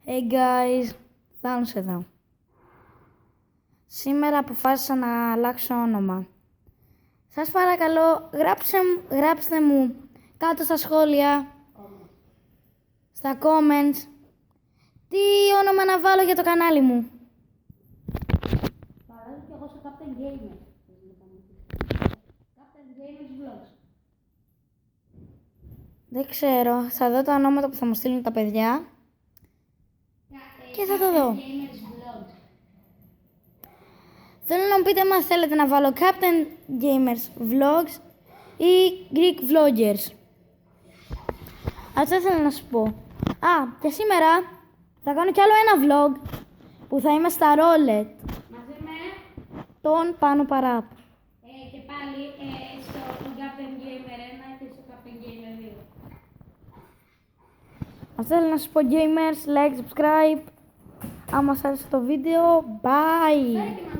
Hey guys, Θάνος εδώ. Σήμερα αποφάσισα να αλλάξω όνομα. Σας παρακαλώ, γράψτε μου κάτω στα σχόλια, στα comments, τι όνομα να βάλω για το κανάλι μου. Παράδειγμα και εγώ στο Captain Gamer. Captain Gamers Vlogs. Δεν ξέρω, θα δω τα ονόματα που θα μου στείλουν τα παιδιά και θα το δω. Θέλω να μου πείτε αν θέλετε να βάλω Captain Gamers Vlogs ή Greek Vloggers. Αυτό ήθελα να σου πω. Και σήμερα θα κάνω κι άλλο ένα vlog που θα είμαι στα Roulette. Μαζί με Τον Πάνο Παράπ. και πάλι στο Captain Gamer 1 και στο Captain Gamer 2. Αυτό ήθελα να σας πω, gamers, like, subscribe. Άμα σας άρεσε το βίντεο, bye!